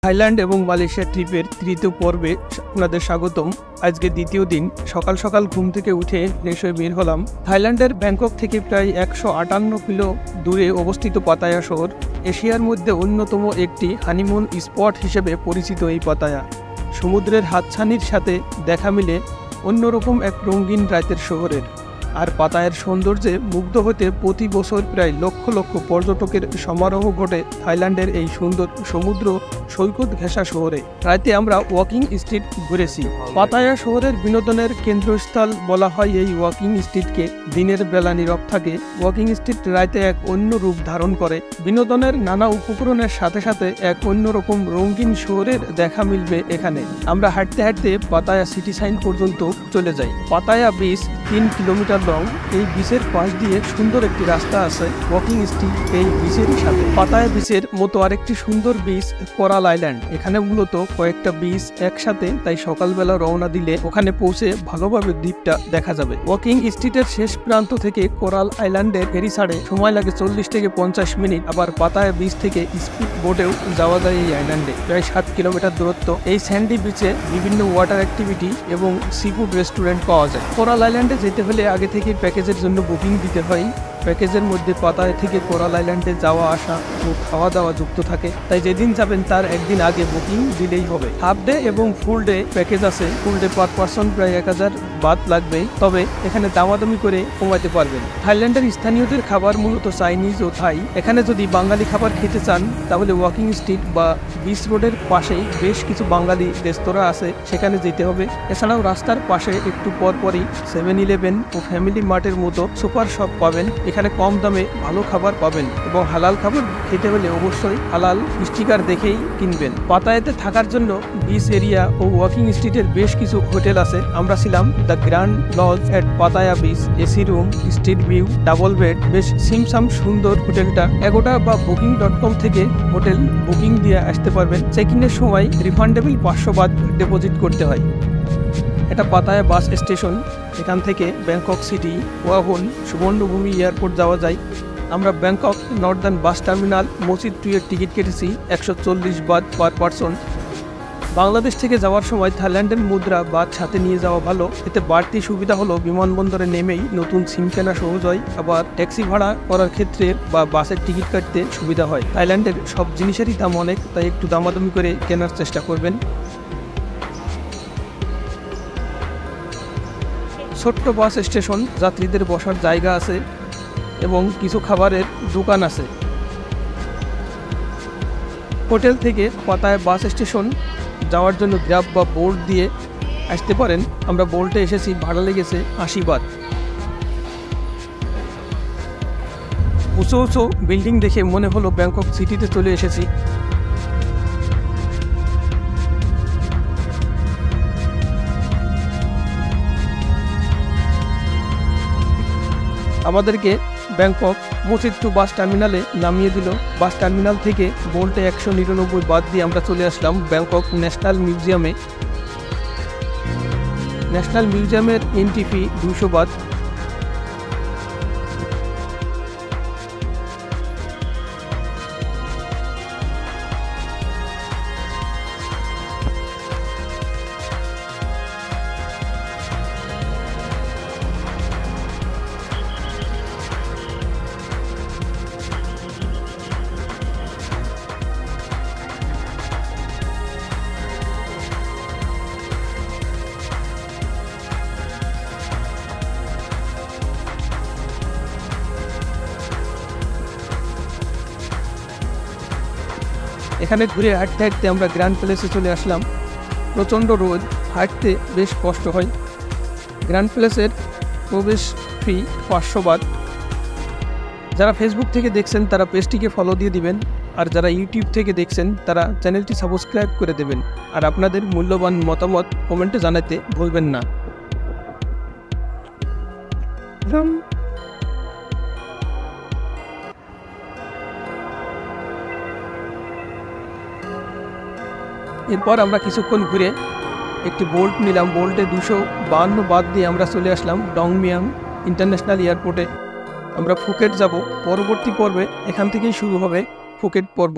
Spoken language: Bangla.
থাইল্যান্ড এবং মালয়েশিয়া ট্রিপের তৃতীয় পর্বে আপনাদের স্বাগতম। আজকে দ্বিতীয় দিন। সকাল সকাল ঘুম থেকে উঠে ফ্রেশ হয়ে বের হলাম। থাইল্যান্ডের ব্যাংকক থেকে প্রায় 158 কিলো দূরে অবস্থিত পাতায়া শহর এশিয়ার মধ্যে অন্যতম একটি হানিমুন স্পট হিসেবে পরিচিত। এই পাতায়া সমুদ্রের হাতছানির সাথে দেখা মিলে অন্যরকম এক রঙিন রাতের শহরের। আর পাতায়ার সৌন্দর্যে মুগ্ধ হতে প্রতি বছর প্রায় লক্ষ লক্ষ পর্যটকের সমারোহ ঘটে থাইল্যান্ডের এই সুন্দর সমুদ্র সৈকত ঘেঁষা শহরে। রাতে আমরা ওয়াকিং স্ট্রিট ঘুরেছি। পাতায়া শহরের বিনোদনের কেন্দ্রস্থল বলা হয় এই ওয়াকিং স্ট্রিটকে। দিনের বেলা নীরব থাকে, ওয়াকিং স্ট্রিট রাতে এক অন্য রূপ ধারণ করে। বিনোদনের নানা উপকরণের সাথে সাথে এক অন্যরকম রঙিন শহরের দেখা মিলবে এখানে। আমরা হাঁটতে হাঁটতে পাতায়া সিটি সাইন পর্যন্ত চলে যাই। Pattaya beach 3 kilometre long. এই বিচের পাশ দিয়ে সুন্দর একটি রাস্তা আছে ওয়াকিং স্ট্রিট এই বিচের সাথে। পাতায়া বিচের মতো আরেকটি সুন্দর বিচ কোরাল আইল্যান্ড। এখানে মূলত কয়েকটা বিচ একসাথে, তাই সকালবেলা রওনা দিলে ওখানে পৌঁছে ভালোভাবে দ্বীপটা দেখা যাবে। ওয়াকিং স্ট্রিটের শেষ প্রান্ত থেকে কোরাল আইল্যান্ডের ফেরি ছাড়ে সময় লাগে 40 থেকে 50 মিনিট। আবার পাতায়া বিচ থেকে স্পিড বোটেও যাওয়া যায় এই আইল্যান্ডে, প্রায় 7 কিলোমিটার দূরত্ব। এই স্যান্ডি বিচে বিভিন্ন ওয়াটার অ্যাক্টিভিটি এবং সি ফুড রেস্টুরেন্ট পাওয়া যায়। কোরাল আইল্যান্ডে যেতে হলে আগে থেকে প্যাকেজের জন্য বুকিং দিতে হয়। প্যাকেজের মধ্যে পাতায়া থেকে কোরাল আইল্যান্ডে যাওয়া আসা ও খাওয়া দাওয়া যুক্ত থাকে, তাই যেদিন যাবেন তার একদিন আগে বুকিং দিলেই হবে। হাফ ডে এবং ফুল ডে প্যাকেজ আছে। ফুল ডে পার পারসন প্রায় 1000 বাত লাগবে, তবে এখানে দামাদামি করে কমাতে পারবেন। থাইল্যান্ডের স্থানীয়দের খাবার মূলত চাইনিজ ও থাই। এখানে যদি বাঙালি খাবার খেতে চান তাহলে ওয়াকিং স্ট্রিট বা বিচ রোডের পাশেই বেশ কিছু বাঙালি রেস্তোরাঁ আছে, সেখানে যেতে হবে। এছাড়াও রাস্তার পাশে একটু পরপরই 7-11 ও ফ্যামিলি মার্টের মতো সুপার শপ পাবেন। এখানে কম দামে ভালো খাবার পাবেন এবং হালাল খাবার খেতে হলে অবশ্যই হালাল স্টিকার দেখেই কিনবেন। পাতায়াতে থাকার জন্য বিচ এরিয়া ও ওয়াকিং স্ট্রিটের বেশ কিছু হোটেল আছে। আমরা ছিলাম the grand lodge at Pattaya beach, AC room, street view, double bed. বেশ সিমসাম সুন্দর হোটেলটা। এগোটা বা booking.com থেকে হোটেল বুকিং দিয়ে আসতে পারবেন। চেক-ইনের সময় রিফান্ডেবল 500 বাত ডিপোজিট করতে হয়। এটা পাতায়া বাস স্টেশন। এখান থেকে ব্যাংকক সিটি, ওয়াহন, সুবর্ণভূমি এয়ারপোর্ট যাওয়া যায়। আমরা ব্যাংকক নর্দার্ন বাস টার্মিনাল মসজিদ 2 এর টিকিট কেটেছি 140 বাত পার পারসন। বাংলাদেশ থেকে যাওয়ার সময় থাইল্যান্ডের মুদ্রা বাত সাথে নিয়ে যাওয়া ভালো। এতে বাড়তি সুবিধা হলো বিমানবন্দরে নেমেই নতুন সিম কেনা সহজ হয়, আবার ট্যাক্সি ভাড়া করার ক্ষেত্রে বা বাসের টিকিট কাটতে সুবিধা হয়। থাইল্যান্ডের সব জিনিসেরই দাম অনেক, তাই একটু দামাদামি করে কেনার চেষ্টা করবেন। ছোট্ট বাস স্টেশন, যাত্রীদের বসার জায়গা আছে এবং কিছু খাবারের দোকান আছে। হোটেল থেকে পাতায়া বাস স্টেশন যাওয়ার জন্য গ্র্যাব বা বোল্ট দিয়ে আসতে পারেন। আমরা বোল্টে এসেছি, ভাড়া লেগেছে 80 বাত। উঁচু উঁচু বিল্ডিং দেখে মনে হলো ব্যাংকক সিটিতে চলে এসেছি। আমাদেরকে ব্যাংকক মসজিদ 2 বাস টার্মিনালে নামিয়ে দিল। বাস টার্মিনাল থেকে বোল্টে 199 বাত দিয়ে আমরা চলে আসলাম ব্যাংকক ন্যাশনাল মিউজিয়ামে। ন্যাশনাল মিউজিয়ামের এন্ট্রি ফি 200 বাত। এখানে ঘুরে হাঁটতে হাঁটতে আমরা গ্র্যান্ড প্যালেসে চলে আসলাম। প্রচণ্ড রোদ, হাঁটতে বেশ কষ্ট হয়। গ্র্যান্ড প্যালেসের প্রবেশ ফি 500 বাত। যারা ফেসবুক থেকে দেখছেন তারা পেজটিকে ফলো দিয়ে দিবেন, আর যারা ইউটিউব থেকে দেখছেন তারা চ্যানেলটি সাবস্ক্রাইব করে দেবেন। আর আপনাদের মূল্যবান মতামত কমেন্টে জানাতে ভুলবেন না। এরপর আমরা কিছুক্ষণ ঘুরে একটি বোল্ট নিলাম। বোল্টে 252 বাত দিয়ে আমরা চলে আসলাম ডংমিয়াং ইন্টারন্যাশনাল এয়ারপোর্টে। আমরা ফুকেট যাব। পরবর্তী পর্বে এখান থেকেই শুরু হবে ফুকেট পর্ব।